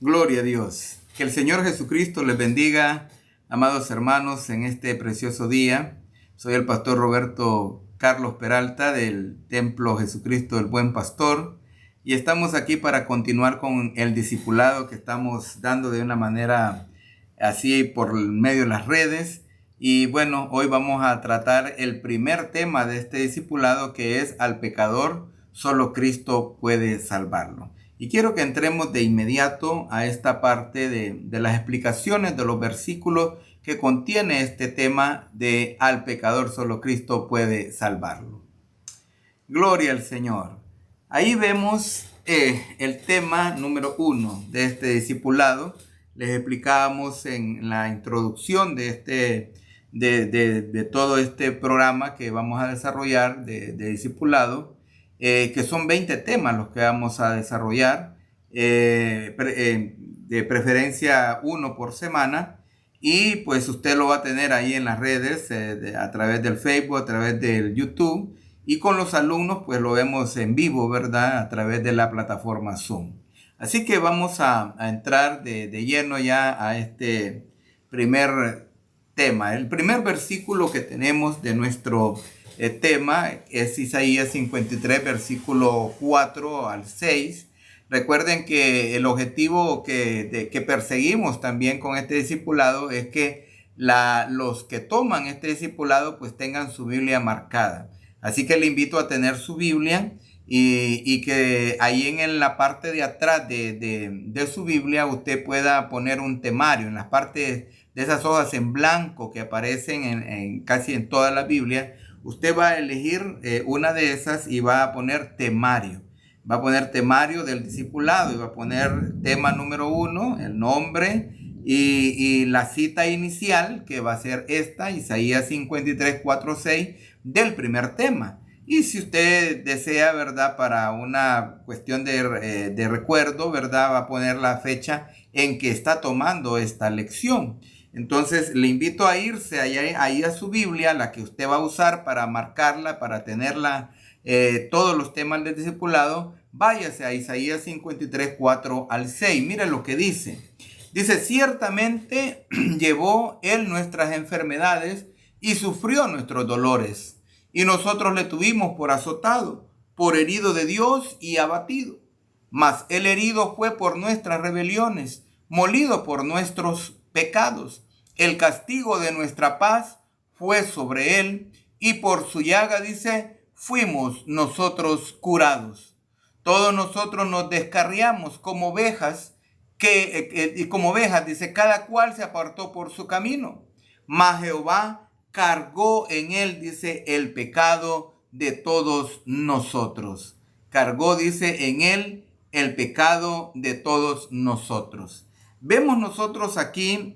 Gloria a Dios. Que el Señor Jesucristo les bendiga, amados hermanos, en este precioso día. Soy el pastor Roberto Carlos Peralta del Templo Jesucristo del Buen Pastor y estamos aquí para continuar con el discipulado que estamos dando de una manera así por medio de las redes. Y bueno, hoy vamos a tratar el primer tema de este discipulado, que es: al pecador solo Cristo puede salvarlo. Y quiero que entremos de inmediato a esta parte de las explicaciones de los versículos que contiene este tema de al pecador solo Cristo puede salvarlo. Gloria al Señor. Ahí vemos el tema número 1 de este discipulado. Les explicábamos en la introducción de todo este programa que vamos a desarrollar de discipulado, que son 20 temas los que vamos a desarrollar, de preferencia uno por semana, y pues usted lo va a tener ahí en las redes, a través del Facebook, a través del YouTube, y con los alumnos pues lo vemos en vivo, ¿verdad? A través de la plataforma Zoom. Así que vamos a entrar de lleno ya a este primer tema. El primer versículo que tenemos de nuestro tema es Isaías 53, versículo 4 al 6. Recuerden que el objetivo que perseguimos también con este discipulado es que los que toman este discipulado pues tengan su Biblia marcada. Así que le invito a tener su Biblia y que ahí en la parte de atrás de su Biblia usted pueda poner un temario en las partes de esas hojas en blanco que aparecen casi en toda la Biblia. Usted va a elegir una de esas y va a poner temario. Va a poner temario del discipulado y va a poner tema número 1, el nombre y la cita inicial, que va a ser esta, Isaías 53, 4, 6, del primer tema. Y si usted desea, ¿verdad?, para una cuestión de recuerdo, ¿verdad?, va a poner la fecha en que está tomando esta lección. Entonces le invito a irse ahí a su Biblia, la que usted va a usar para marcarla, para tenerla, todos los temas del discipulado. Váyase a Isaías 53, 4 al 6. Mire lo que dice. Dice: ciertamente llevó él nuestras enfermedades y sufrió nuestros dolores, y nosotros le tuvimos por azotado, por herido de Dios y abatido. Mas el herido fue por nuestras rebeliones, molido por nuestros pecados. El castigo de nuestra paz fue sobre él, y por su llaga, dice, fuimos nosotros curados. Todos nosotros nos descarriamos como ovejas, dice, cada cual se apartó por su camino. Mas Jehová cargó en él, dice, el pecado de todos nosotros. Cargó, dice, en él el pecado de todos nosotros. Vemos nosotros aquí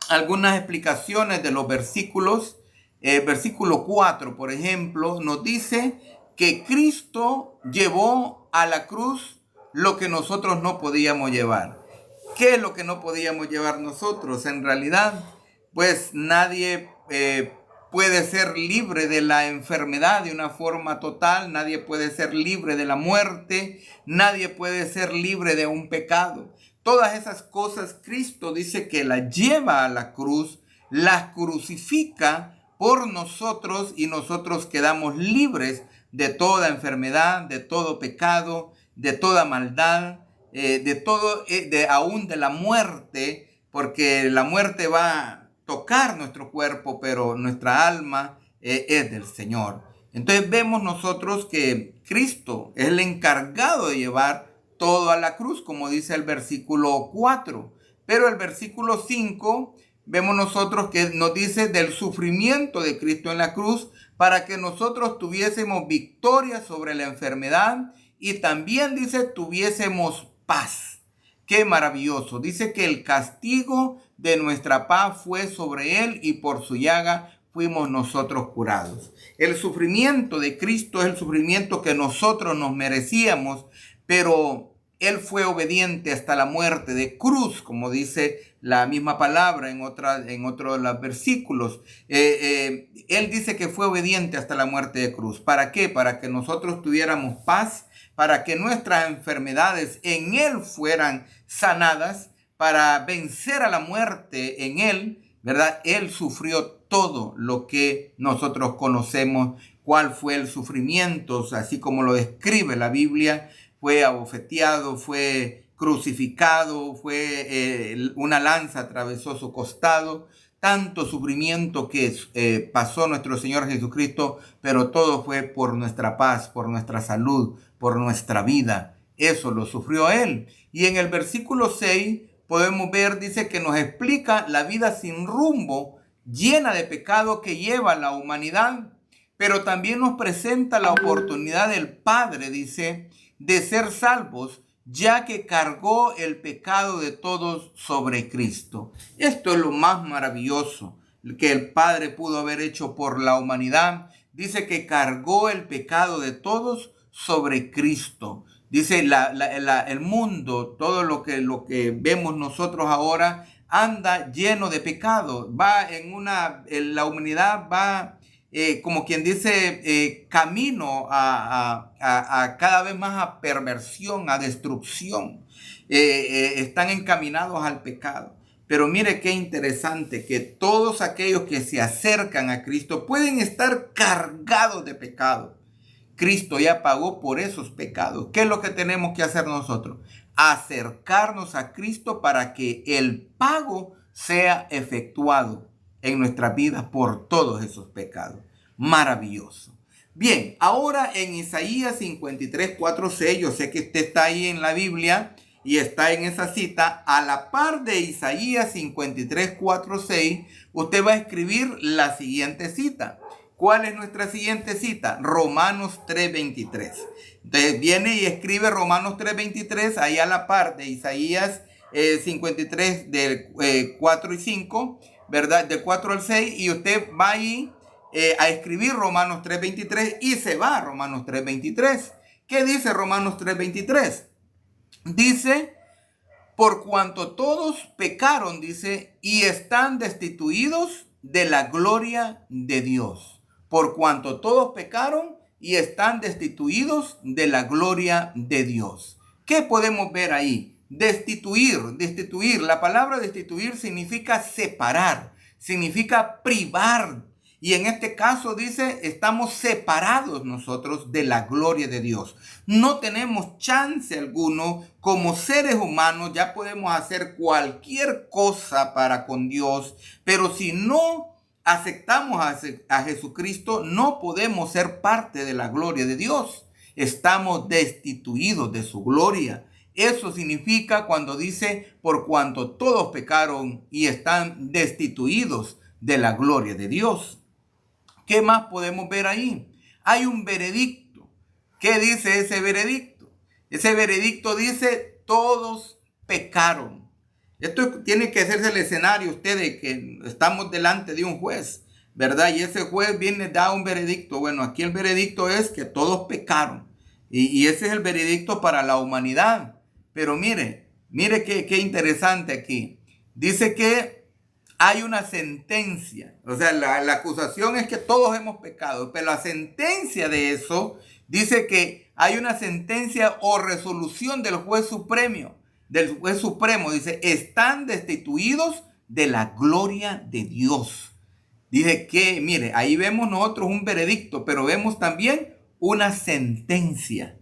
algunas explicaciones de los versículos. Versículo 4, por ejemplo, nos dice que Cristo llevó a la cruz lo que nosotros no podíamos llevar. ¿Qué es lo que no podíamos llevar nosotros? En realidad, pues nadie puede ser libre de la enfermedad de una forma total. Nadie puede ser libre de la muerte. Nadie puede ser libre de un pecado. Todas esas cosas Cristo dice que las lleva a la cruz, las crucifica por nosotros, y nosotros quedamos libres de toda enfermedad, de todo pecado, de toda maldad, de todo, aún de la muerte, porque la muerte va a tocar nuestro cuerpo, pero nuestra alma es del Señor. Entonces vemos nosotros que Cristo es el encargado de llevar todo a la cruz, como dice el versículo 4. Pero el versículo 5, vemos nosotros que nos dice del sufrimiento de Cristo en la cruz, para que nosotros tuviésemos victoria sobre la enfermedad y también, dice, tuviésemos paz. Qué maravilloso. Dice que el castigo de nuestra paz fue sobre él, y por su llaga fuimos nosotros curados. El sufrimiento de Cristo es el sufrimiento que nosotros nos merecíamos, pero él fue obediente hasta la muerte de cruz, como dice la misma palabra en otro de los versículos. Él dice que fue obediente hasta la muerte de cruz. ¿Para qué? Para que nosotros tuviéramos paz, para que nuestras enfermedades en Él fueran sanadas, para vencer a la muerte en Él, ¿verdad? Él sufrió todo lo que nosotros conocemos. ¿Cuál fue el sufrimiento? Así como lo describe la Biblia, fue abofeteado, fue crucificado, fue una lanza atravesó su costado. Tanto sufrimiento que pasó nuestro Señor Jesucristo, pero todo fue por nuestra paz, por nuestra salud, por nuestra vida. Eso lo sufrió Él. Y en el versículo 6 podemos ver, dice que nos explica la vida sin rumbo, llena de pecado que lleva la humanidad, pero también nos presenta la oportunidad del Padre, dice, de ser salvos, ya que cargó el pecado de todos sobre Cristo. Esto es lo más maravilloso que el Padre pudo haber hecho por la humanidad. Dice que cargó el pecado de todos sobre Cristo. Dice el mundo, todo lo que vemos nosotros ahora, anda lleno de pecado. La humanidad va, como quien dice, camino a cada vez más a perversión, a destrucción. Están encaminados al pecado. Pero mire qué interesante que todos aquellos que se acercan a Cristo pueden estar cargados de pecado. Cristo ya pagó por esos pecados. ¿Qué es lo que tenemos que hacer nosotros? Acercarnos a Cristo para que el pago sea efectuado en nuestras vidas por todos esos pecados. Maravilloso. Bien, ahora en Isaías 53, 4, 6, yo sé que usted está ahí en la Biblia y está en esa cita. A la par de Isaías 53, 4, 6, usted va a escribir la siguiente cita. ¿Cuál es nuestra siguiente cita? Romanos 3:23. Entonces viene y escribe Romanos 3:23 ahí a la par de Isaías 53 del 4 y 5, ¿verdad? De 4 al 6, y usted va ahí a escribir Romanos 3:23 y se va a Romanos 3:23. ¿Qué dice Romanos 3:23? Dice, por cuanto todos pecaron, dice, y están destituidos de la gloria de Dios. Por cuanto todos pecaron y están destituidos de la gloria de Dios. ¿Qué podemos ver ahí? Destituir. La palabra destituir significa separar, significa privar. Y en este caso dice, estamos separados nosotros de la gloria de Dios. No tenemos chance alguno como seres humanos, ya podemos hacer cualquier cosa para con Dios, pero si no aceptamos a Jesucristo, no podemos ser parte de la gloria de Dios. Estamos destituidos de su gloria. Eso significa cuando dice, por cuanto todos pecaron y están destituidos de la gloria de Dios. ¿Qué más podemos ver ahí? Hay un veredicto. ¿Qué dice ese veredicto? Ese veredicto dice, todos pecaron. Esto tiene que hacerse el escenario ustedes que estamos delante de un juez, ¿verdad? Y ese juez viene, da un veredicto. Bueno, aquí el veredicto es que todos pecaron. Y ese es el veredicto para la humanidad. Pero mire qué interesante aquí. Dice que hay una sentencia. O sea, la acusación es que todos hemos pecado. Pero la sentencia de eso dice que hay una sentencia o resolución del juez supremo. Dice, están destituidos de la gloria de Dios. Dice que, mire, ahí vemos nosotros un veredicto, pero vemos también una sentencia.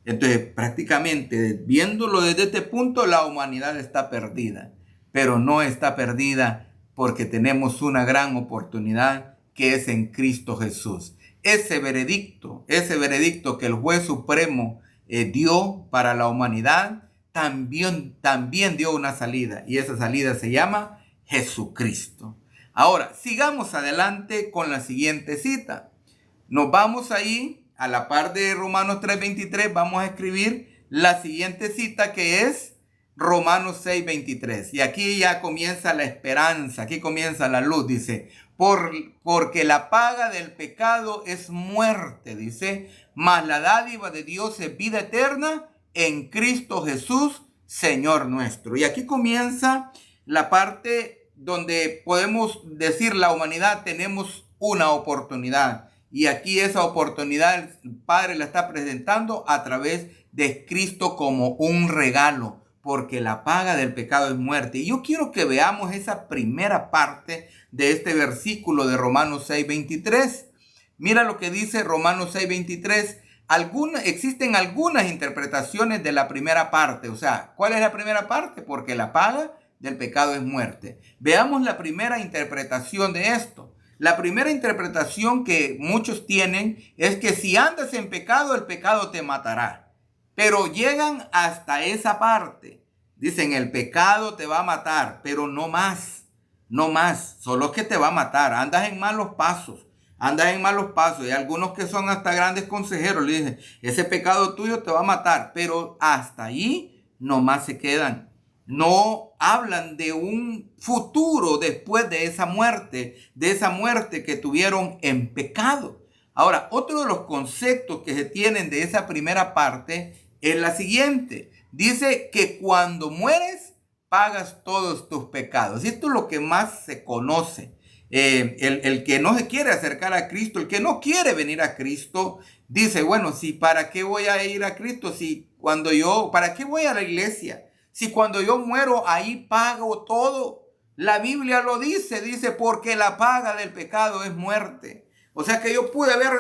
Entonces, prácticamente, viéndolo desde este punto, la humanidad está perdida, pero no está perdida porque tenemos una gran oportunidad que es en Cristo Jesús. Ese veredicto que el juez supremo dio para la humanidad, también dio una salida, y esa salida se llama Jesucristo. Ahora, sigamos adelante con la siguiente cita. Nos vamos ahí, a la par de Romanos 3:23, vamos a escribir la siguiente cita que es Romanos 6:23. Y aquí ya comienza la esperanza, aquí comienza la luz, dice, porque la paga del pecado es muerte, dice, mas la dádiva de Dios es vida eterna en Cristo Jesús, Señor nuestro. Y aquí comienza la parte donde podemos decir la humanidad tenemos una oportunidad. Y aquí esa oportunidad el Padre la está presentando a través de Cristo como un regalo, porque la paga del pecado es muerte. Y yo quiero que veamos esa primera parte de este versículo de Romanos 6:23. Mira lo que dice Romanos 6:23. Existen algunas interpretaciones de la primera parte. O sea, ¿cuál es la primera parte? Porque la paga del pecado es muerte. Veamos la primera interpretación de esto. La primera interpretación que muchos tienen es que si andas en pecado, el pecado te matará. Pero llegan hasta esa parte. Dicen, el pecado te va a matar, pero no más. No más. Solo que te va a matar. Andas en malos pasos. Andas en malos pasos. Hay algunos que son hasta grandes consejeros. Le dicen, ese pecado tuyo te va a matar. Pero hasta ahí nomás se quedan. No hablan de un futuro después de esa muerte que tuvieron en pecado. Ahora, otro de los conceptos que se tienen de esa primera parte es la siguiente. Dice que cuando mueres, pagas todos tus pecados. Y esto es lo que más se conoce. El que no se quiere acercar a Cristo, el que no quiere venir a Cristo, dice, bueno, si para qué voy a ir a Cristo, ¿para qué voy a la iglesia? Si cuando yo muero ahí pago todo. La Biblia lo dice porque la paga del pecado es muerte. O sea que yo pude haber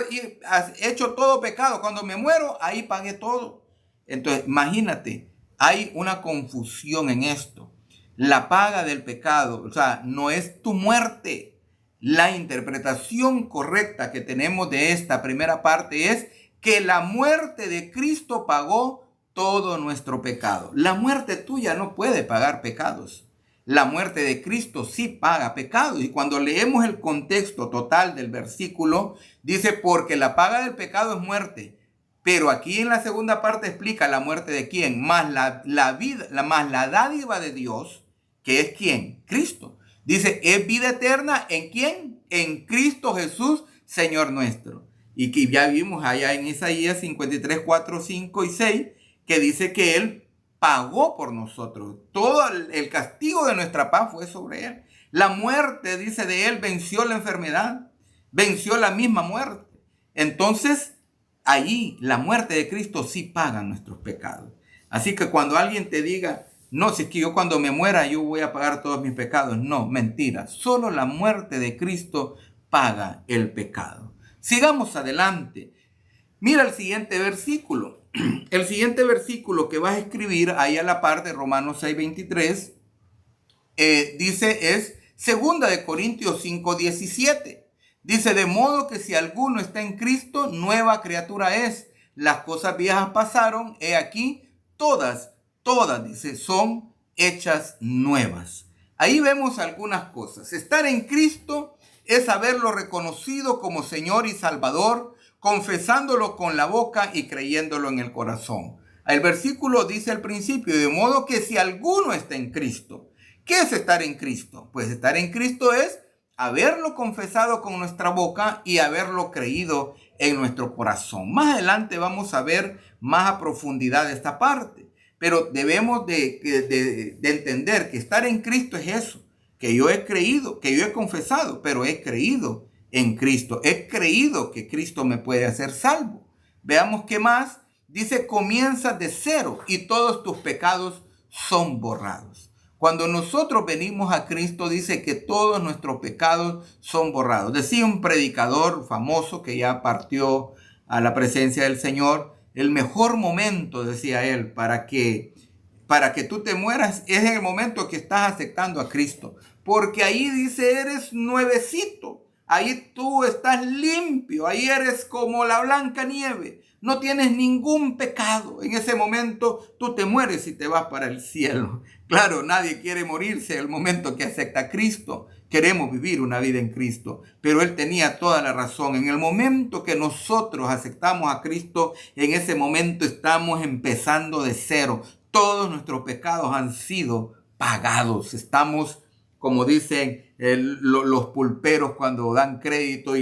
hecho todo pecado. Cuando me muero, ahí pagué todo. Entonces, imagínate, hay una confusión en esto. La paga del pecado, o sea, no es tu muerte. La interpretación correcta que tenemos de esta primera parte es que la muerte de Cristo pagó todo nuestro pecado. La muerte tuya no puede pagar pecados. La muerte de Cristo sí paga pecados. Y cuando leemos el contexto total del versículo, dice, porque la paga del pecado es muerte. Pero aquí en la segunda parte explica la muerte de quién, más la vida, más la dádiva de Dios, que es quién, Cristo. Dice, es vida eterna en quién, en Cristo Jesús, Señor nuestro. Y que ya vimos allá en Isaías 53, 4, 5 y 6, que dice que Él pagó por nosotros. Todo el castigo de nuestra paz fue sobre Él. La muerte, dice de Él, venció la enfermedad, venció la misma muerte. Entonces, allí la muerte de Cristo sí paga nuestros pecados. Así que cuando alguien te diga, no, si es que yo cuando me muera yo voy a pagar todos mis pecados. No, mentira. Solo la muerte de Cristo paga el pecado. Sigamos adelante. Mira el siguiente versículo. El siguiente versículo que vas a escribir ahí a la par de Romanos 6:23 dice es 2 Corintios 5:17. Dice, de modo que si alguno está en Cristo, nueva criatura es. Las cosas viejas pasaron, he aquí, todas, dice, son hechas nuevas. Ahí vemos algunas cosas. Estar en Cristo es haberlo reconocido como Señor y Salvador, confesándolo con la boca y creyéndolo en el corazón. El versículo dice al principio, de modo que si alguno está en Cristo. ¿Qué es estar en Cristo? Pues estar en Cristo es haberlo confesado con nuestra boca y haberlo creído en nuestro corazón. Más adelante vamos a ver más a profundidad esta parte, pero debemos de entender que estar en Cristo es eso, que yo he creído, que yo he confesado, pero he creído en Cristo. He creído que Cristo me puede hacer salvo. Veamos qué más. Dice, comienzas de cero y todos tus pecados son borrados. Cuando nosotros venimos a Cristo, dice que todos nuestros pecados son borrados. Decía un predicador famoso que ya partió a la presencia del Señor, el mejor momento, decía él, para que tú te mueras es en el momento que estás aceptando a Cristo. Porque ahí dice, eres nuevecito. Ahí tú estás limpio. Ahí eres como la blanca nieve. No tienes ningún pecado. En ese momento tú te mueres y te vas para el cielo. Claro, nadie quiere morirse en el momento que acepta a Cristo. Queremos vivir una vida en Cristo. Pero él tenía toda la razón. En el momento que nosotros aceptamos a Cristo, en ese momento estamos empezando de cero. Todos nuestros pecados han sido pagados. Estamos, como dicen los pulperos cuando dan crédito y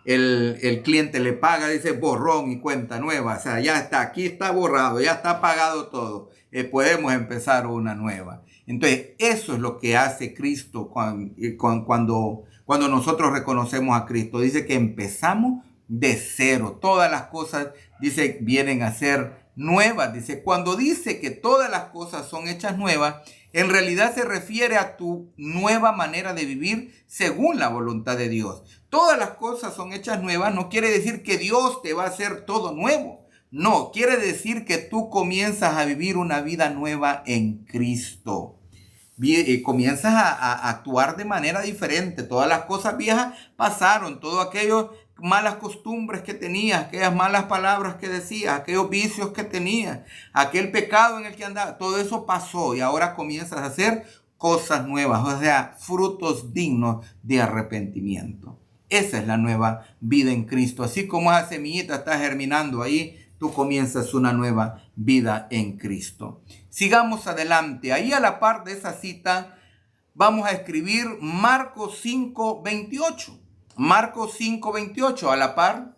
el cliente le paga, dice borrón y cuenta nueva. O sea, ya está, aquí está borrado, ya está pagado todo. Podemos empezar una nueva. Entonces, eso es lo que hace Cristo cuando cuando nosotros reconocemos a Cristo. Dice que empezamos de cero. Todas las cosas, dice, vienen a ser nuevas. Dice, cuando dice que todas las cosas son hechas nuevas, en realidad se refiere a tu nueva manera de vivir según la voluntad de Dios. Todas las cosas son hechas nuevas no quiere decir que Dios te va a hacer todo nuevo. No, quiere decir que tú comienzas a vivir una vida nueva en Cristo. Comienzas a actuar de manera diferente. Todas las cosas viejas pasaron, todo aquello malas costumbres que tenías, aquellas malas palabras que decías, aquellos vicios que tenías, aquel pecado en el que andabas, todo eso pasó y ahora comienzas a hacer cosas nuevas, o sea, frutos dignos de arrepentimiento. Esa es la nueva vida en Cristo. Así como esa semillita está germinando ahí, tú comienzas una nueva vida en Cristo. Sigamos adelante. Ahí a la par de esa cita vamos a escribir Marcos 5:28. Marcos 5:28 a la par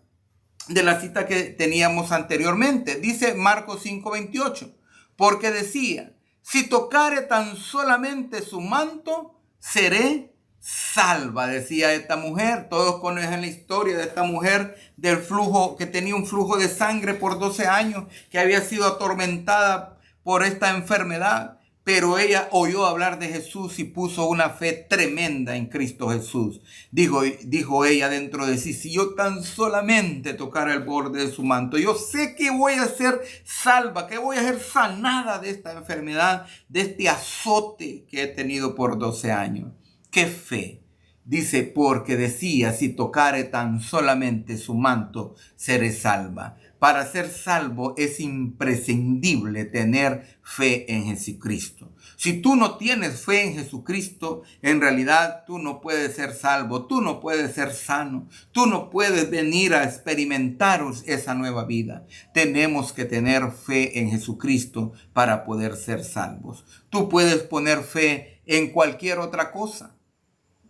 de la cita que teníamos anteriormente. Dice Marcos 5:28, porque decía, si tocare tan solamente su manto, seré salva, decía esta mujer. Todos conocen la historia de esta mujer del flujo, que tenía un flujo de sangre por 12 años, que había sido atormentada por esta enfermedad. Pero ella oyó hablar de Jesús y puso una fe tremenda en Cristo Jesús. Dijo ella dentro de sí, si yo tan solamente tocara el borde de su manto, yo sé que voy a ser salva, que voy a ser sanada de esta enfermedad, de este azote que he tenido por 12 años. ¡Qué fe! Dice, porque decía, si tocare tan solamente su manto, seré salva. Para ser salvo es imprescindible tener fe en Jesucristo. Si tú no tienes fe en Jesucristo, en realidad tú no puedes ser salvo, tú no puedes ser sano, tú no puedes venir a experimentar esa nueva vida. Tenemos que tener fe en Jesucristo para poder ser salvos. Tú puedes poner fe en cualquier otra cosa.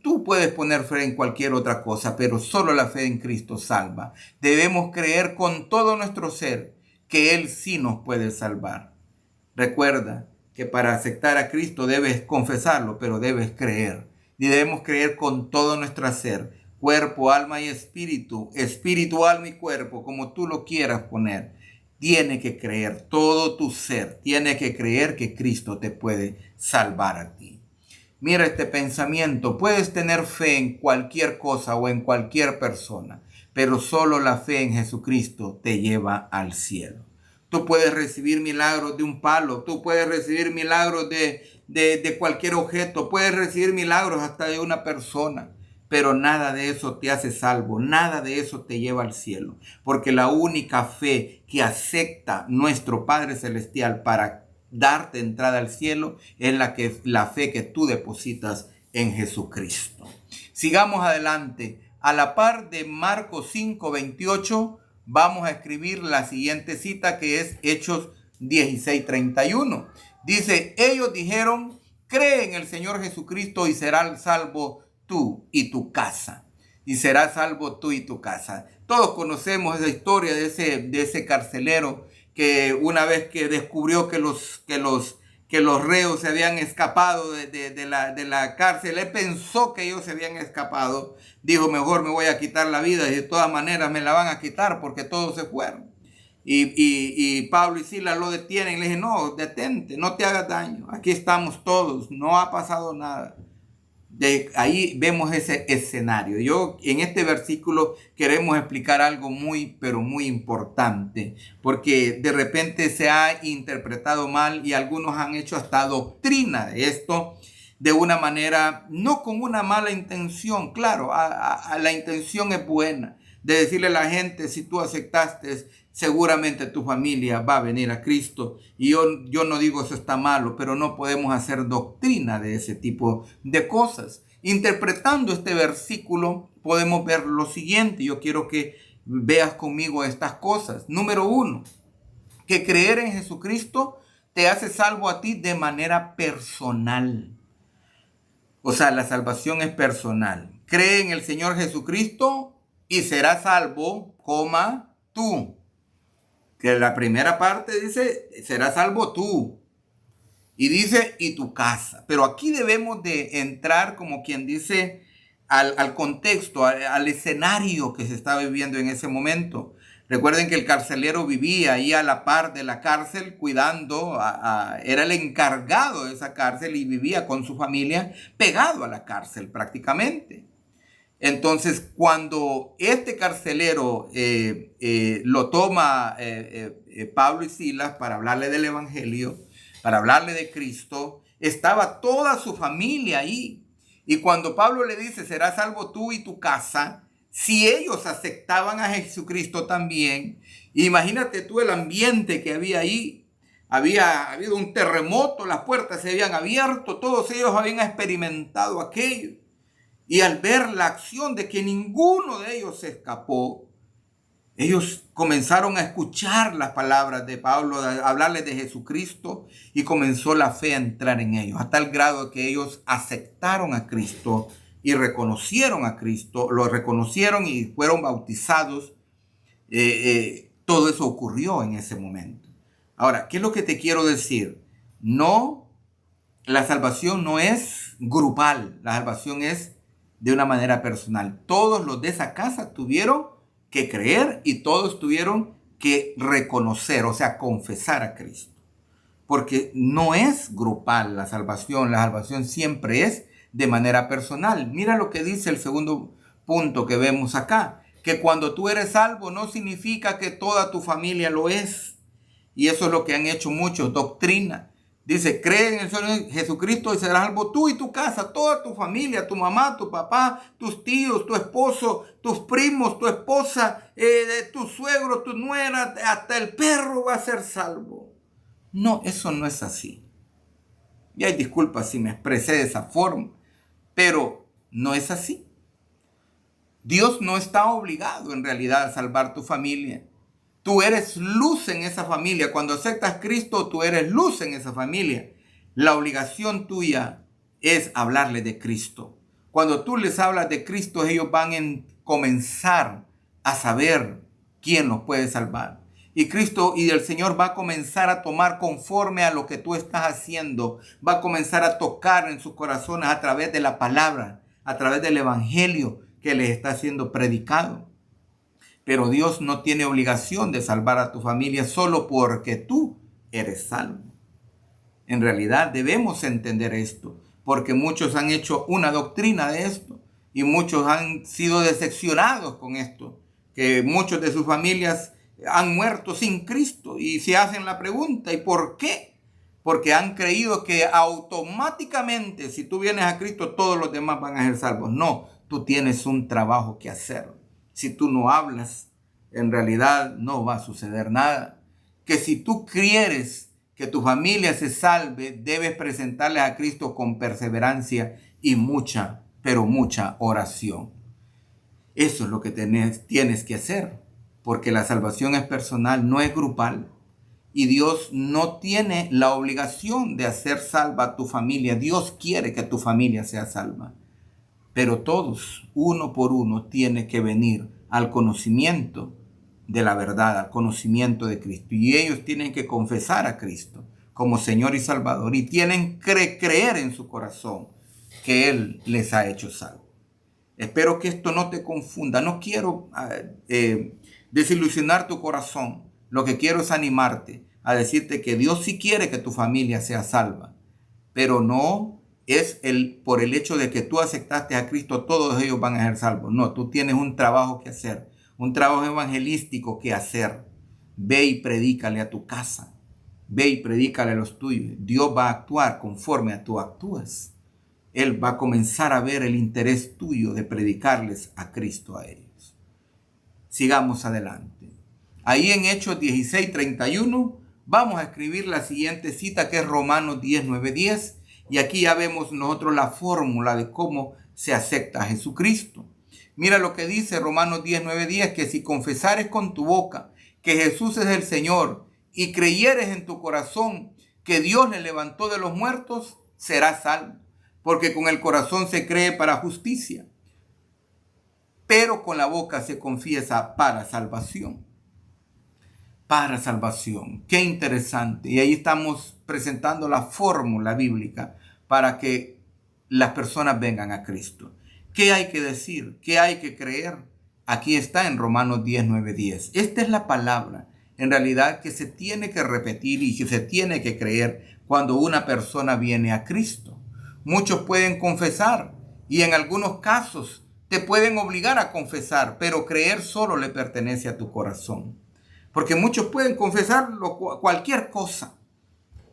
Tú puedes poner fe en cualquier otra cosa, pero solo la fe en Cristo salva. Debemos creer con todo nuestro ser que Él sí nos puede salvar. Recuerda que para aceptar a Cristo debes confesarlo, pero debes creer. Y debemos creer con todo nuestro ser, cuerpo, alma y espíritu, espíritu, alma y cuerpo, como tú lo quieras poner. Tiene que creer, todo tu ser tiene que creer que Cristo te puede salvar a ti. Mira este pensamiento, puedes tener fe en cualquier cosa o en cualquier persona, pero solo la fe en Jesucristo te lleva al cielo. Tú puedes recibir milagros de un palo, tú puedes recibir milagros de cualquier objeto, puedes recibir milagros hasta de una persona, pero nada de eso te hace salvo, nada de eso te lleva al cielo, porque la única fe que acepta nuestro Padre Celestial para darte entrada al cielo es la fe que tú depositas en Jesucristo. Sigamos adelante. A la par de Marcos 5:28 vamos a escribir la siguiente cita, que es Hechos 16:31. Dice, ellos dijeron, cree en el Señor Jesucristo y serás salvo tú y tu casa. Y serás salvo tú y tu casa. Todos conocemos esa historia de ese carcelero que una vez que descubrió que los reos se habían escapado de la cárcel, él pensó que ellos se habían escapado. Dijo, mejor me voy a quitar la vida y de todas maneras me la van a quitar porque todos se fueron. Y Pablo y Silas lo detienen y le dicen, no, detente, no te hagas daño. Aquí estamos todos, no ha pasado nada. Ahí vemos ese escenario. Yo en este versículo queremos explicar algo muy, pero muy importante, porque de repente se ha interpretado mal y algunos han hecho hasta doctrina de esto de una manera, no con una mala intención. Claro, la intención es buena, de decirle a la gente, si tú aceptaste, seguramente tu familia va a venir a Cristo. Y yo no digo eso está malo, pero no podemos hacer doctrina de ese tipo de cosas. Interpretando este versículo, podemos ver lo siguiente. Yo quiero que veas conmigo estas cosas. Número 1, que creer en Jesucristo te hace salvo a ti de manera personal. O sea, la salvación es personal. Cree en el Señor Jesucristo y serás salvo, tú. Que la primera parte dice, serás salvo tú. Y dice, y tu casa. Pero aquí debemos de entrar como quien dice al contexto, al escenario que se estaba viviendo en ese momento. Recuerden que el carcelero vivía ahí a la par de la cárcel cuidando, era el encargado de esa cárcel y vivía con su familia pegado a la cárcel prácticamente. Entonces, cuando este carcelero lo toma Pablo y Silas para hablarle del Evangelio, para hablarle de Cristo, estaba toda su familia ahí. Y cuando Pablo le dice, serás salvo tú y tu casa, si ellos aceptaban a Jesucristo también, imagínate tú el ambiente que había ahí. Había habido un terremoto, las puertas se habían abierto, todos ellos habían experimentado aquello. Y al ver la acción de que ninguno de ellos se escapó, ellos comenzaron a escuchar las palabras de Pablo, a hablarles de Jesucristo, y comenzó la fe a entrar en ellos, a tal grado que ellos aceptaron a Cristo y reconocieron a Cristo, lo reconocieron y fueron bautizados. Todo eso ocurrió en ese momento. Ahora, ¿qué es lo que te quiero decir? No, la salvación no es grupal, la salvación es de una manera personal. Todos los de esa casa tuvieron que creer y todos tuvieron que reconocer, o sea, confesar a Cristo. Porque no es grupal la salvación siempre es de manera personal. Mira lo que dice el segundo punto que vemos acá, que cuando tú eres salvo no significa que toda tu familia lo es. Y eso es lo que han hecho muchos, doctrina. Dice, cree en el Señor Jesucristo y serás salvo tú y tu casa, toda tu familia, tu mamá, tu papá, tus tíos, tu esposo, tus primos, tu esposa, tu suegro, tu nuera, hasta el perro va a ser salvo. No, eso no es así. Y hay disculpas si me expresé de esa forma, pero no es así. Dios no está obligado en realidad a salvar tu familia. Tú eres luz en esa familia. Cuando aceptas a Cristo, tú eres luz en esa familia. La obligación tuya es hablarle de Cristo. Cuando tú les hablas de Cristo, ellos van a comenzar a saber quién los puede salvar. Y Cristo y el Señor va a comenzar a tomar conforme a lo que tú estás haciendo. Va a comenzar a tocar en sus corazones a través de la palabra, a través del evangelio que les está siendo predicado. Pero Dios no tiene obligación de salvar a tu familia solo porque tú eres salvo. En realidad debemos entender esto, porque muchos han hecho una doctrina de esto y muchos han sido decepcionados con esto, que muchos de sus familias han muerto sin Cristo y se hacen la pregunta, ¿y por qué? Porque han creído que automáticamente si tú vienes a Cristo todos los demás van a ser salvos. No, tú tienes un trabajo que hacer. Si tú no hablas, en realidad no va a suceder nada. Que si tú quieres que tu familia se salve, debes presentarle a Cristo con perseverancia y mucha, pero mucha oración. Eso es lo que tienes que hacer, porque la salvación es personal, no es grupal. Y Dios no tiene la obligación de hacer salva a tu familia. Dios quiere que tu familia sea salva. Pero todos, uno por uno, tienen que venir al conocimiento de la verdad, al conocimiento de Cristo. Y ellos tienen que confesar a Cristo como Señor y Salvador. Y tienen que creer en su corazón que Él les ha hecho salvo. Espero que esto no te confunda. No quiero desilusionar tu corazón. Lo que quiero es animarte a decirte que Dios sí quiere que tu familia sea salva. Pero no es por el hecho de que tú aceptaste a Cristo, todos ellos van a ser salvos. No, tú tienes un trabajo que hacer, un trabajo evangelístico que hacer. Ve y predícale a tu casa, ve y predícale a los tuyos. Dios va a actuar conforme a tú actúas. Él va a comenzar a ver el interés tuyo de predicarles a Cristo a ellos. Sigamos adelante. Ahí en Hechos 16:31 vamos a escribir la siguiente cita que es Romanos 10:9-10. Y aquí ya vemos nosotros la fórmula de cómo se acepta a Jesucristo. Mira lo que dice Romanos 10:9-10, que si confesares con tu boca que Jesús es el Señor y creyeres en tu corazón que Dios le levantó de los muertos, serás salvo. Porque con el corazón se cree para justicia, pero con la boca se confiesa para salvación. Para salvación. Qué interesante. Y ahí estamos presentando la fórmula bíblica para que las personas vengan a Cristo. ¿Qué hay que decir? ¿Qué hay que creer? Aquí está en Romanos 10, 9, 10. Esta es la palabra, en realidad, que se tiene que repetir y que se tiene que creer cuando una persona viene a Cristo. Muchos pueden confesar y en algunos casos te pueden obligar a confesar, pero creer solo le pertenece a tu corazón. Porque muchos pueden confesar cualquier cosa,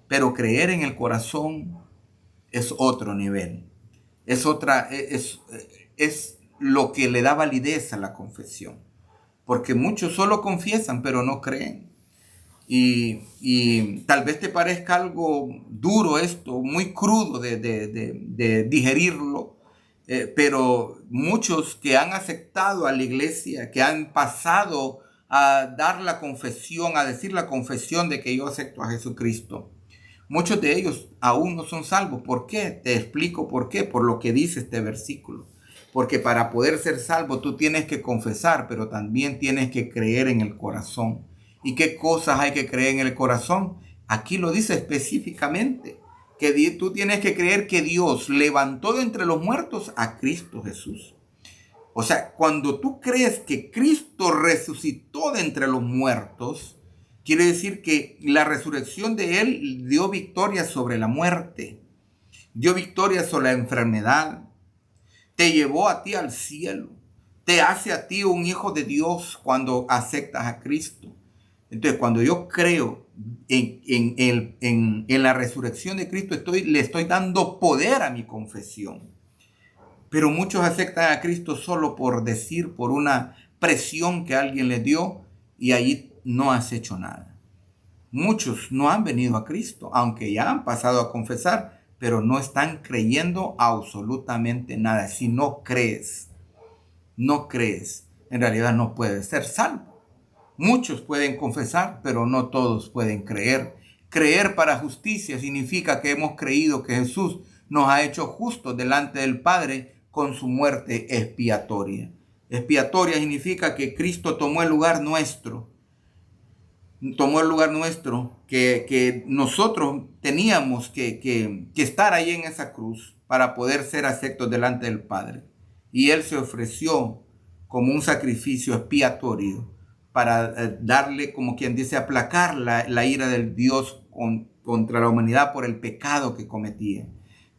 pero creer en el corazón es otro nivel. Es lo que le da validez a la confesión. Porque muchos solo confiesan, pero no creen. Y tal vez te parezca algo duro esto, muy crudo de digerirlo, pero muchos que han aceptado a la iglesia, que han pasado a dar la confesión, a decir la confesión de que yo acepto a Jesucristo, muchos de ellos aún no son salvos. ¿Por qué? Te explico por qué. Por lo que dice este versículo. Porque para poder ser salvo tú tienes que confesar, pero también tienes que creer en el corazón. ¿Y qué cosas hay que creer en el corazón? Aquí lo dice específicamente, que tú tienes que creer que Dios levantó de entre los muertos a Cristo Jesús. O sea, cuando tú crees que Cristo resucitó de entre los muertos, quiere decir que la resurrección de Él dio victoria sobre la muerte, dio victoria sobre la enfermedad, te llevó a ti al cielo, te hace a ti un hijo de Dios cuando aceptas a Cristo. Entonces, cuando yo creo en la resurrección de Cristo, le estoy dando poder a mi confesión. Pero muchos aceptan a Cristo solo por decir, por una presión que alguien les dio, y ahí no has hecho nada. Muchos no han venido a Cristo, aunque ya han pasado a confesar, pero no están creyendo absolutamente nada. Si no crees, en realidad no puedes ser salvo. Muchos pueden confesar, pero no todos pueden creer. Creer para justicia significa que hemos creído que Jesús nos ha hecho justos delante del Padre con su muerte expiatoria. Expiatoria significa que Cristo tomó el lugar nuestro. Tomó el lugar nuestro que nosotros teníamos que estar ahí en esa cruz para poder ser aceptos delante del Padre. Y Él se ofreció como un sacrificio expiatorio para darle, como quien dice, aplacar la ira del Dios contra la humanidad por el pecado que cometía.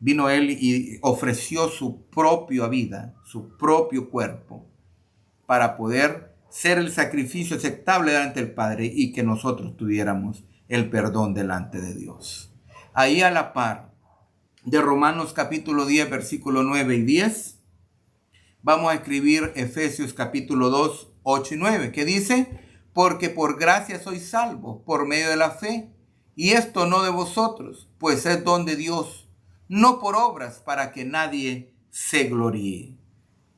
Vino Él y ofreció su propia vida, su propio cuerpo, para poder ser el sacrificio aceptable delante del Padre y que nosotros tuviéramos el perdón delante de Dios. Ahí a la par de Romanos capítulo 10, versículo 9 y 10, vamos a escribir Efesios capítulo 2, 8 y 9, que dice: porque por gracia sois salvos por medio de la fe, y esto no de vosotros, pues es don de Dios, no por obras, para que nadie se gloríe.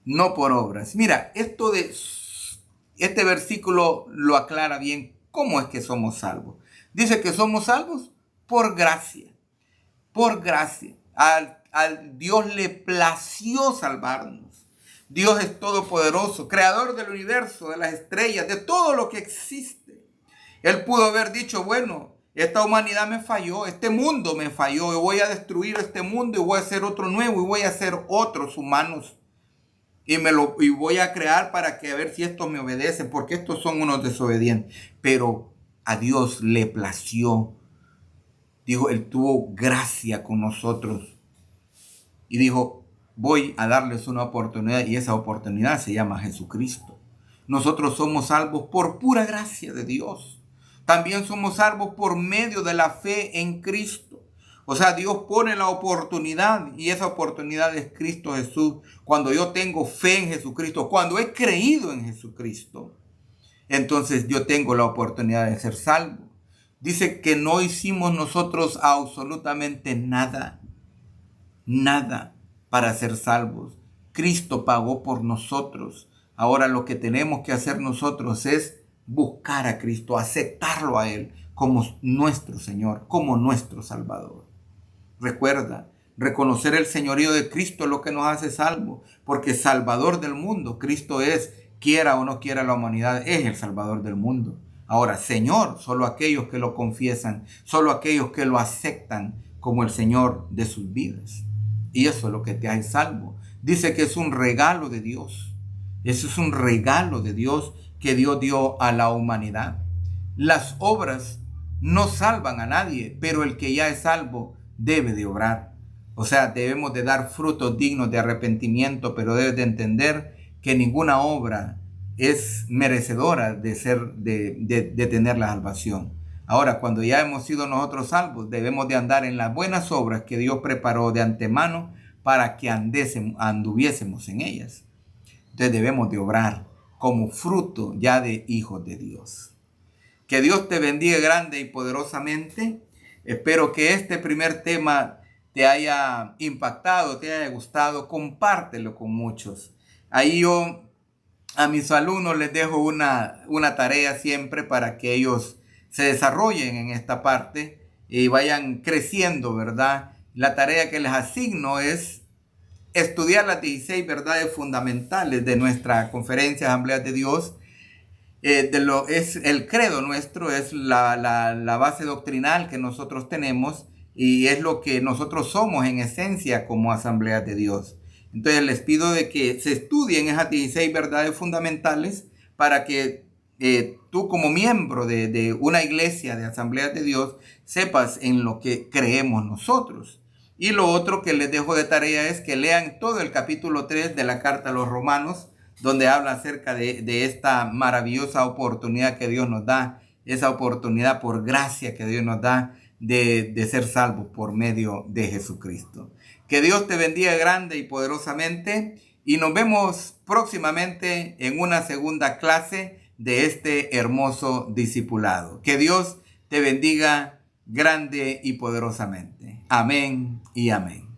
No por obras. Mira, este versículo lo aclara bien. ¿Cómo es que somos salvos? Dice que somos salvos por gracia. Por gracia. Al Dios le plació salvarnos. Dios es todopoderoso, creador del universo, de las estrellas, de todo lo que existe. Él pudo haber dicho, bueno, esta humanidad me falló, este mundo me falló, y voy a destruir este mundo y voy a hacer otro nuevo y voy a hacer otros humanos. Y voy a crear para que a ver si estos me obedecen, porque estos son unos desobedientes. Pero a Dios le plació. Dijo, Él tuvo gracia con nosotros. Y dijo, voy a darles una oportunidad, y esa oportunidad se llama Jesucristo. Nosotros somos salvos por pura gracia de Dios. También somos salvos por medio de la fe en Cristo. O sea, Dios pone la oportunidad, y esa oportunidad es Cristo Jesús. Cuando yo tengo fe en Jesucristo, cuando he creído en Jesucristo, entonces yo tengo la oportunidad de ser salvo. Dice que no hicimos nosotros absolutamente nada para ser salvos. Cristo pagó por nosotros. Ahora lo que tenemos que hacer nosotros es buscar a Cristo, aceptarlo a Él como nuestro Señor, como nuestro Salvador. Recuerda, reconocer el señorío de Cristo es lo que nos hace salvos, porque Salvador del mundo, Cristo es, quiera o no quiera la humanidad, es el Salvador del mundo. Ahora, Señor, solo aquellos que lo confiesan, solo aquellos que lo aceptan como el Señor de sus vidas. Y eso es lo que te hace salvo. Dice que es un regalo de Dios. Eso es un regalo de Dios que Dios dio a la humanidad. Las obras no salvan a nadie, pero el que ya es salvo debe de obrar. O sea, debemos de dar frutos dignos de arrepentimiento, pero debes de entender que ninguna obra es merecedora de tener la salvación. Ahora, cuando ya hemos sido nosotros salvos, debemos de andar en las buenas obras que Dios preparó de antemano para que anduviésemos en ellas. Entonces debemos de obrar como fruto ya de hijos de Dios. Que Dios te bendiga grande y poderosamente. Espero que este primer tema te haya impactado, te haya gustado. Compártelo con muchos. Ahí yo a mis alumnos les dejo una tarea siempre para que ellos se desarrollen en esta parte y vayan creciendo, ¿verdad? La tarea que les asigno es estudiar las 16 verdades fundamentales de nuestra conferencia Asambleas de Dios. Es el credo nuestro, es la base doctrinal que nosotros tenemos y es lo que nosotros somos en esencia como Asambleas de Dios. Entonces les pido de que se estudien esas 16 verdades fundamentales para que tú como miembro de una iglesia de Asambleas de Dios sepas en lo que creemos nosotros. Y lo otro que les dejo de tarea es que lean todo el capítulo 3 de la carta a los Romanos, donde habla acerca de esta maravillosa oportunidad que Dios nos da, esa oportunidad por gracia que Dios nos da de ser salvos por medio de Jesucristo. Que Dios te bendiga grande y poderosamente y nos vemos próximamente en una segunda clase de este hermoso discipulado. Que Dios te bendiga grande y poderosamente. Amén y amén.